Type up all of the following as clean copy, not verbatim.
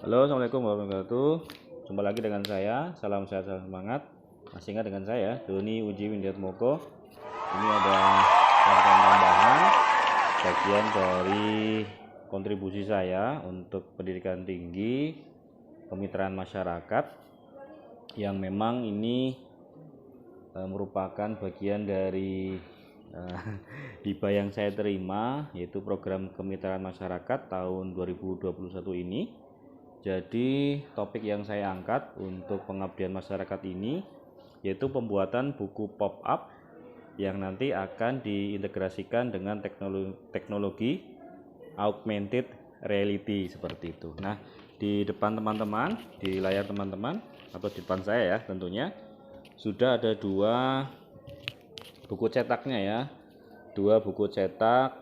Halo, assalamualaikum warahmatullahi wabarakatuh. Jumpa lagi dengan saya. Salam sehat, salam semangat. Masih ingat dengan saya, Doni Uji Windiatmoko. Ini ada konten tambahan bagian dari kontribusi saya untuk pendidikan tinggi, kemitraan masyarakat, yang memang ini merupakan bagian dari hibah yang saya terima, yaitu program kemitraan masyarakat tahun 2021 ini. Jadi topik yang saya angkat untuk pengabdian masyarakat ini yaitu pembuatan buku pop-up yang nanti akan diintegrasikan dengan teknologi augmented reality seperti itu. Nah, di depan teman-teman, di layar teman-teman atau di depan saya ya tentunya sudah ada dua buku cetaknya ya. Dua buku cetak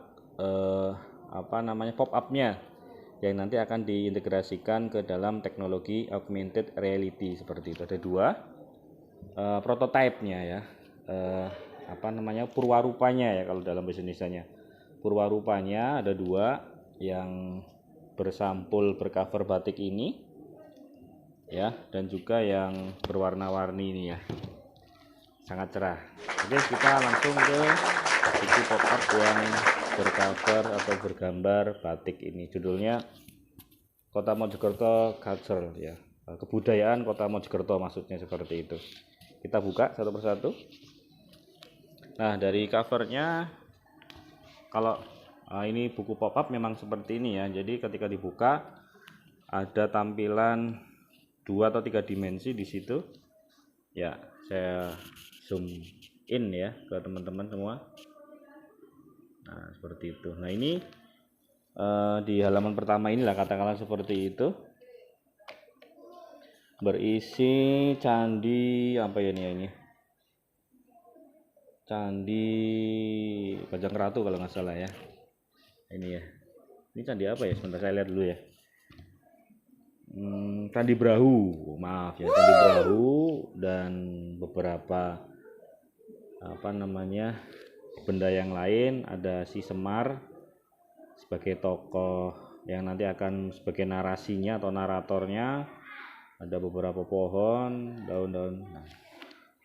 pop-up-nya yang nanti akan diintegrasikan ke dalam teknologi augmented reality seperti itu. Ada dua prototipe-nya ya, purwarupanya ya kalau dalam bahasa Indonesianya. Purwarupanya ada dua yang bersampul bercover batik ini ya, dan juga yang berwarna-warni ini ya, sangat cerah. Oke, kita langsung ke buku pop-up yang bercover atau bergambar batik ini. Judulnya Kota Mojokerto Culture ya, kebudayaan Kota Mojokerto maksudnya seperti itu. Kita buka satu persatu. Nah, dari covernya, kalau ini buku pop-up memang seperti ini ya. Jadi ketika dibuka ada tampilan 2 atau 3 dimensi di situ. Ya, saya zoom in ya ke teman-teman semua. Nah, seperti itu. Nah, ini di halaman pertama inilah katakanlah seperti itu, berisi candi apa ya ini Candi Bajangratu kalau nggak salah ya. Ini ya, ini candi apa ya, sebentar saya lihat dulu ya. Candi Brahu, maaf ya, Candi Brahu, dan beberapa benda yang lain. Ada si Semar sebagai tokoh yang nanti akan sebagai narasinya atau naratornya. Ada beberapa pohon, daun-daun.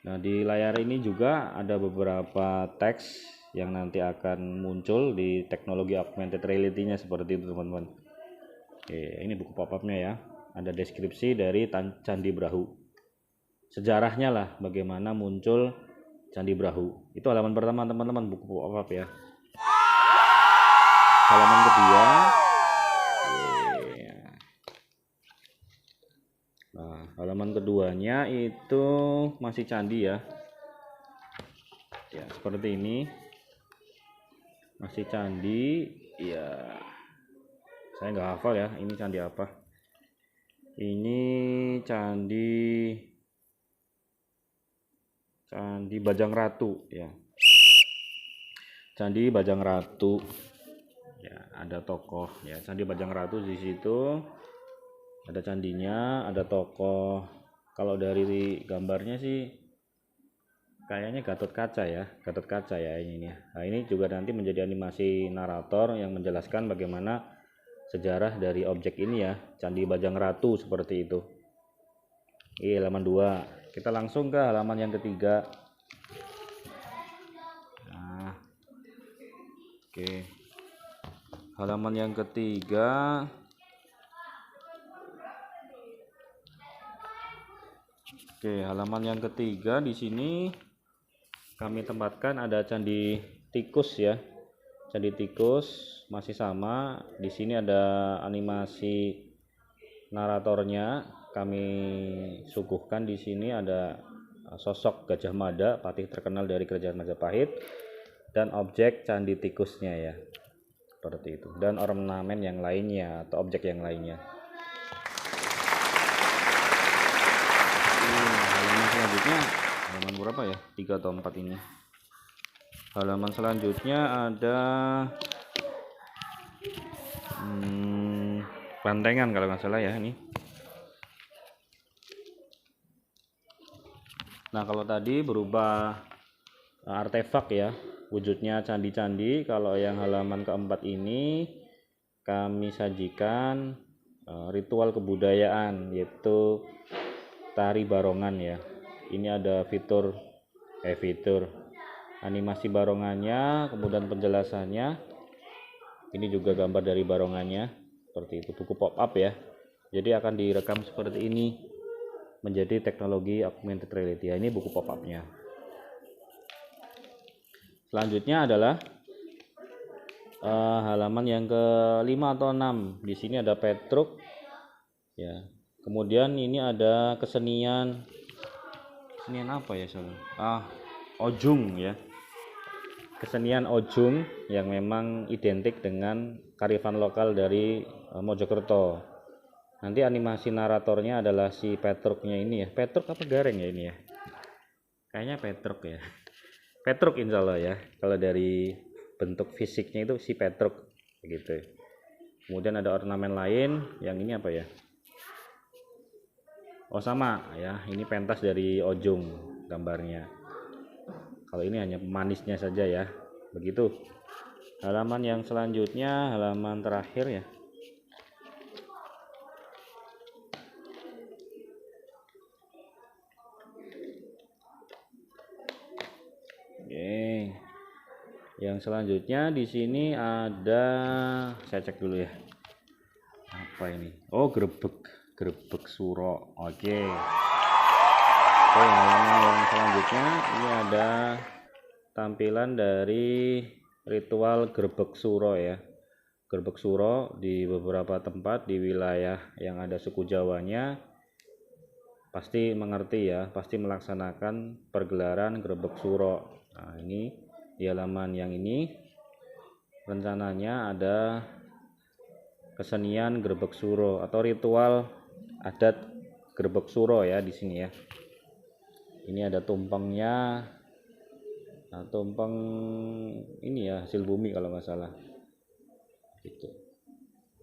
Nah, di layar ini juga ada beberapa teks yang nanti akan muncul di teknologi augmented reality-nya seperti itu teman-teman. Oke, ini buku pop-up-nya ya. Ada deskripsi dari Candi Brahu, sejarahnya lah, bagaimana muncul Candi Brahu. Itu halaman pertama teman-teman, buku pop-up ya. Halaman kedua, nah, halaman keduanya itu masih candi ya. Ya, seperti ini. Masih candi. Ya, saya nggak hafal ya, ini candi apa. Ini Candi Bajangratu ya. Candi Bajangratu. Ya, ada tokoh ya, Candi Bajangratu di situ. Ada candinya, ada tokoh. Kalau dari gambarnya sih kayaknya Gatot Kaca ya ini. Nah, ini juga nanti menjadi animasi narator yang menjelaskan bagaimana sejarah dari objek ini ya, Candi Bajangratu seperti itu. Halaman 2. Kita langsung ke halaman yang ketiga. Nah, oke. Halaman yang ketiga. Oke, halaman yang ketiga di sini kami tempatkan ada Candi Tikus ya. Candi Tikus masih sama. Di sini ada animasi naratornya. Kami suguhkan di sini ada sosok Gajah Mada, patih terkenal dari Kerajaan Majapahit, dan objek Candi Tikusnya ya. Seperti itu. Dan ornamen yang lainnya atau objek yang lainnya. Selanjutnya halaman berapa ya, 3 atau 4 ini. Halaman selanjutnya ada bantengan kalau nggak salah ya ini. Nah, kalau tadi berubah artefak ya, wujudnya candi-candi. Kalau yang halaman keempat ini kami sajikan ritual kebudayaan, yaitu tari barongan ya. Ini ada fitur animasi barongannya, kemudian penjelasannya. Ini juga gambar dari barongannya, seperti itu, buku pop up ya. Jadi akan direkam seperti ini menjadi teknologi augmented reality. Ini buku pop up-nya. Selanjutnya adalah halaman yang ke-5 atau 6. Di sini ada Petruk ya. Kemudian ini ada kesenian apa ya salah? Ojung ya. Kesenian Ojung yang memang identik dengan kearifan lokal dari Mojokerto. Nanti animasi naratornya adalah si Petruknya ini ya. Petruk apa Gareng ya ini ya? Kayaknya Petruk ya. Petruk insya Allah ya. Kalau dari bentuk fisiknya itu si Petruk begitu. Kemudian ada ornamen lain, yang ini apa ya? Oh sama ya, ini pentas dari Ojung gambarnya. Kalau ini hanya pemanisnya saja ya. Begitu. Halaman yang selanjutnya, halaman terakhir ya. Oke. Yang selanjutnya di sini ada, saya cek dulu ya. Apa ini? Oh, grebek suro. Oke. Halaman yang selanjutnya ini ada tampilan dari ritual grebek suro ya. Grebek suro di beberapa tempat di wilayah yang ada suku Jawanya pasti mengerti ya, pasti melaksanakan pergelaran grebek suro. Nah, ini di halaman yang ini rencananya ada kesenian grebek suro atau ritual adat grebek suro ya di sini ya. Ini ada tumpengnya. Nah, tumpeng ini ya hasil bumi kalau nggak salah. Gitu.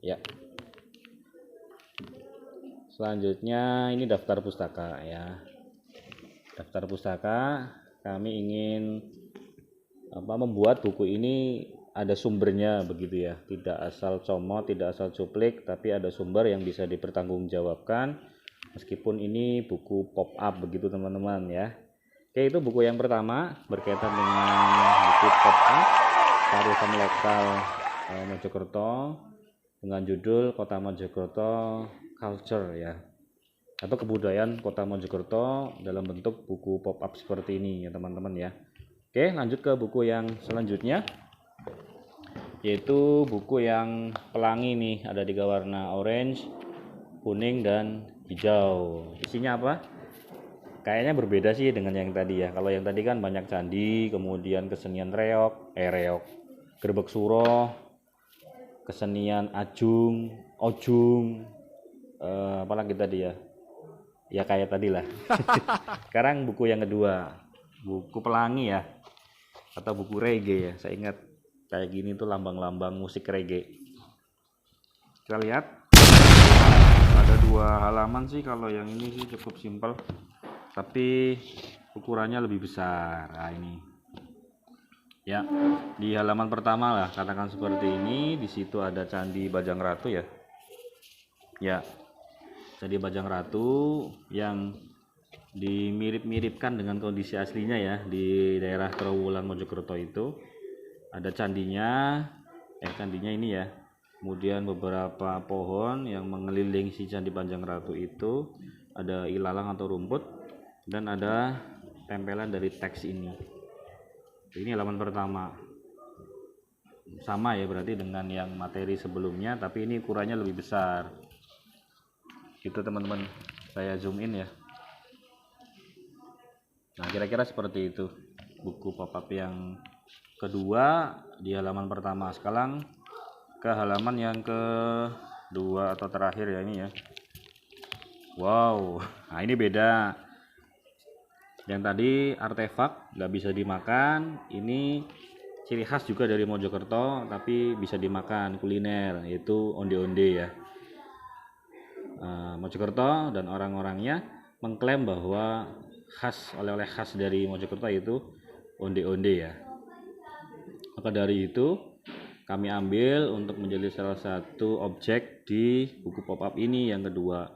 Ya. Selanjutnya ini daftar pustaka ya. Daftar pustaka, kami ingin membuat buku ini ada sumbernya begitu ya. Tidak asal comot, tidak asal cuplik, tapi ada sumber yang bisa dipertanggungjawabkan. Meskipun ini buku pop up begitu teman-teman ya. Oke, itu buku yang pertama berkaitan dengan buku pop up kearifan lokal Mojokerto dengan judul Kota Mojokerto Culture ya, atau kebudayaan Kota Mojokerto dalam bentuk buku pop up seperti ini ya teman-teman ya. Oke, lanjut ke buku yang selanjutnya, yaitu buku yang pelangi nih, ada 3 warna, orange, kuning, dan hijau. Isinya apa? Kayaknya berbeda sih dengan yang tadi ya. Kalau yang tadi kan banyak candi, kemudian kesenian grebek suro, kesenian ojung, apalagi tadi ya. Ya kayak tadi lah. Sekarang buku yang kedua, buku pelangi ya, atau buku reggae ya. Saya ingat kayak gini tuh lambang-lambang musik reggae. Kita lihat. Ada 2 halaman sih, kalau yang ini sih cukup simpel, tapi ukurannya lebih besar. Nah ini ya, di halaman pertama lah katakan seperti ini. Di situ ada Candi Bajang Ratu ya. Ya, Candi Bajang Ratu yang dimirip-miripkan dengan kondisi aslinya ya, di daerah Trowulan Mojokerto itu ada candinya. Candinya ini ya. Kemudian beberapa pohon yang mengelilingi si Candi Bajang Ratu itu, ada ilalang atau rumput, dan ada tempelan dari teks ini. Ini halaman pertama. Sama ya berarti dengan yang materi sebelumnya, tapi ini ukurannya lebih besar. Gitu teman-teman. Saya zoom in ya. Nah, kira-kira seperti itu buku pop-up yang kedua di halaman pertama. Sekarang ke halaman yang kedua atau terakhir ya ini ya. Wow, nah ini beda. Yang tadi artefak nggak bisa dimakan, ini ciri khas juga dari Mojokerto tapi bisa dimakan, kuliner, yaitu onde-onde ya. Mojokerto dan orang-orangnya mengklaim bahwa oleh-oleh khas dari Mojokerto itu onde-onde ya. Maka dari itu kami ambil untuk menjadi salah satu objek di buku pop-up ini yang kedua,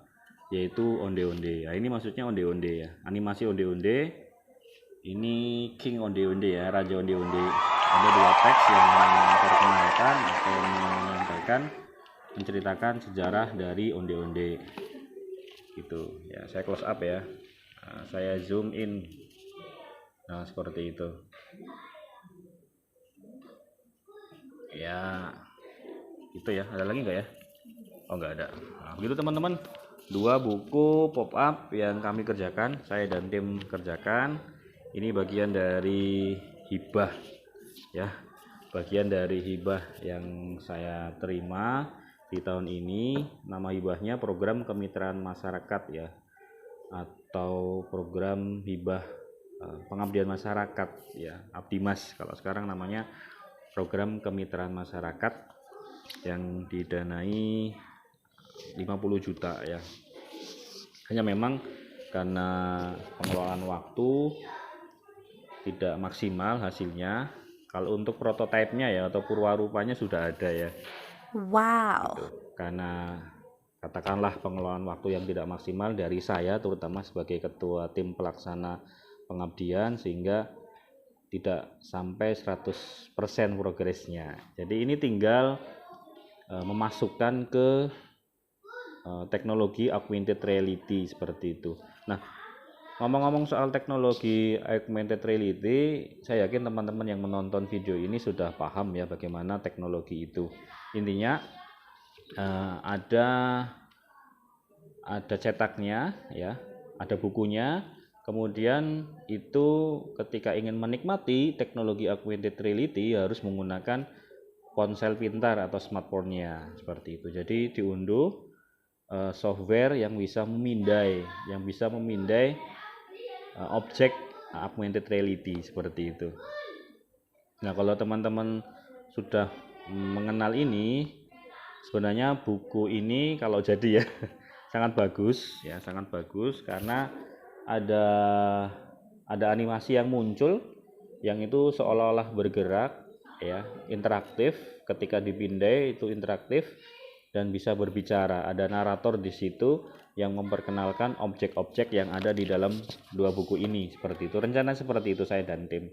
yaitu onde-onde. Nah, ini maksudnya onde-onde ya, animasi onde-onde. Ini King onde-onde ya, Raja onde-onde. Ada dua teks yang memperkenalkan atau menyampaikan, menceritakan sejarah dari onde-onde. Gitu ya, saya close up ya. Nah, saya zoom in. Nah, seperti itu. Ya, itu ya. Ada lagi nggak ya? Oh, nggak ada. Nah, begitu teman-teman. Dua buku pop-up yang kami kerjakan, saya dan tim kerjakan. Ini bagian dari hibah ya. Bagian dari hibah yang saya terima di tahun ini. Nama hibahnya program kemitraan masyarakat ya. Atau program hibah pengabdian masyarakat ya, Abdimas kalau sekarang namanya, program kemitraan masyarakat yang didanai 50 juta ya. Hanya memang karena pengelolaan waktu tidak maksimal hasilnya. Kalau untuk prototipenya ya atau purwarupanya sudah ada ya. Wow. Gitu. Karena katakanlah pengelolaan waktu yang tidak maksimal dari saya terutama sebagai ketua tim pelaksana pengabdian, sehingga tidak sampai 100% progresnya. Jadi ini tinggal memasukkan ke teknologi augmented reality seperti itu. Nah, ngomong-ngomong soal teknologi augmented reality, saya yakin teman-teman yang menonton video ini sudah paham ya bagaimana teknologi itu. Intinya ada cetaknya ya, ada bukunya. Kemudian itu ketika ingin menikmati teknologi augmented reality harus menggunakan ponsel pintar atau smartphone-nya seperti itu. Jadi diunduh software yang bisa memindai objek augmented reality seperti itu. Nah, kalau teman-teman sudah mengenal ini, sebenarnya buku ini kalau jadi ya sangat bagus ya, sangat bagus karena ada animasi yang muncul yang itu seolah-olah bergerak ya, interaktif. Ketika dipindai itu interaktif dan bisa berbicara. Ada narator di situ yang memperkenalkan objek-objek yang ada di dalam dua buku ini seperti itu. Rencana seperti itu saya dan tim.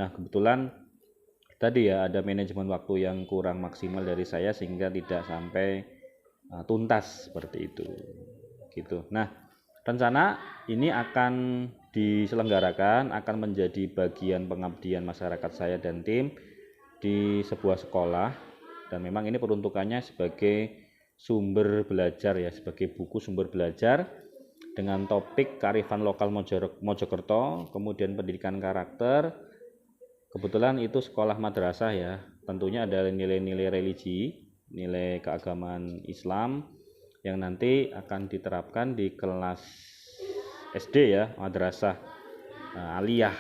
Nah, kebetulan tadi ya ada manajemen waktu yang kurang maksimal dari saya sehingga tidak sampai tuntas seperti itu. Gitu. Nah, rencana ini akan diselenggarakan, akan menjadi bagian pengabdian masyarakat saya dan tim di sebuah sekolah, dan memang ini peruntukannya sebagai sumber belajar ya, sebagai buku sumber belajar dengan topik kearifan lokal Mojokerto, kemudian pendidikan karakter. Kebetulan itu sekolah madrasah ya, tentunya ada nilai-nilai religi, nilai keagamaan Islam yang nanti akan diterapkan di kelas SD ya, madrasah aliyah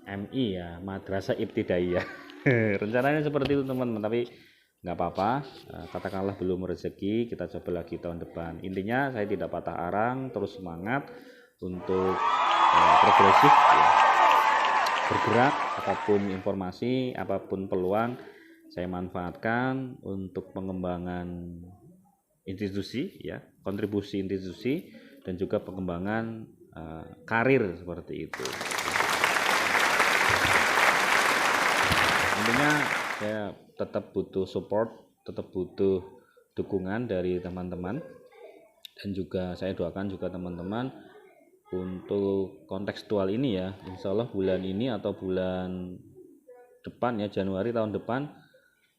MI ya, madrasah ibtidaiyah. Rencananya seperti itu teman-teman, tapi nggak apa-apa, katakanlah belum rezeki, kita coba lagi tahun depan. Intinya saya tidak patah arang, terus semangat untuk progresif ya, bergerak. Apapun informasi, apapun peluang saya manfaatkan untuk pengembangan institusi ya, kontribusi institusi dan juga pengembangan karir seperti itu. Intinya saya tetap butuh support, tetap butuh dukungan dari teman-teman, dan juga saya doakan juga teman-teman untuk kontekstual ini ya, insya Allah bulan ini atau bulan depan ya, Januari tahun depan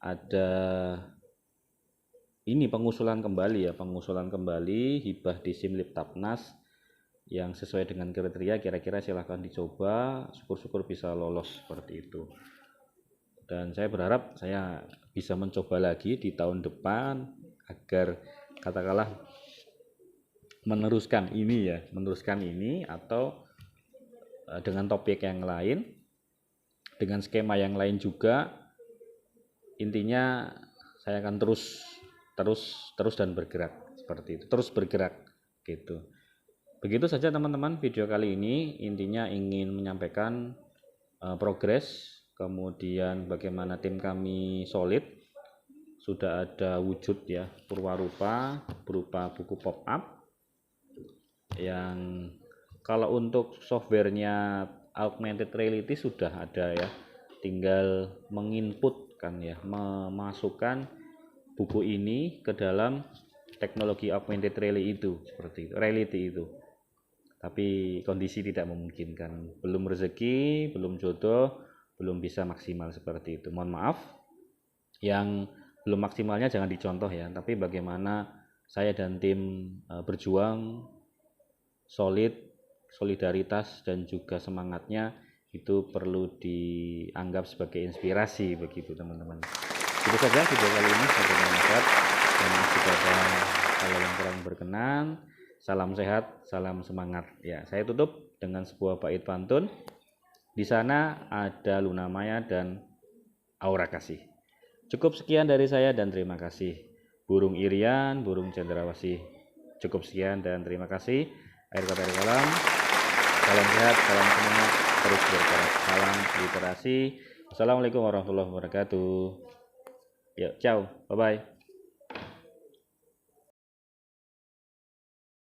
ada ini pengusulan kembali hibah di Simlip Tapnas yang sesuai dengan kriteria, kira-kira silahkan dicoba, syukur-syukur bisa lolos seperti itu. Dan saya berharap saya bisa mencoba lagi di tahun depan agar katakanlah meneruskan ini atau dengan topik yang lain, dengan skema yang lain juga. Intinya saya akan terus dan bergerak seperti itu, terus bergerak gitu. Begitu saja teman-teman video kali ini, intinya ingin menyampaikan progres kemudian bagaimana tim kami solid. Sudah ada wujud ya, purwarupa berupa buku pop-up yang kalau untuk softwarenya augmented reality sudah ada ya, tinggal menginputkan ya, memasukkan buku ini ke dalam teknologi augmented reality itu. Tapi kondisi tidak memungkinkan, belum rezeki, belum jodoh, belum bisa maksimal seperti itu. Mohon maaf, yang belum maksimalnya jangan dicontoh ya, tapi bagaimana saya dan tim berjuang solid, solidaritas dan juga semangatnya itu perlu dianggap sebagai inspirasi begitu teman-teman. Itu saja video kali ini, sampai bermanfaat dan jika ada hal yang kurang berkenan, salam sehat, salam semangat ya. Saya tutup dengan sebuah bait pantun. Di sana ada Luna Maya dan Aura Kasih. Cukup sekian dari saya dan terima kasih. Burung Irian, burung cendrawasih. Cukup sekian dan terima kasih. Akhir kata air kalam. Salam sehat, salam semangat, terus bergerak. Salam literasi. Assalamualaikum warahmatullahi wabarakatuh. Yuk, ciao, bye bye.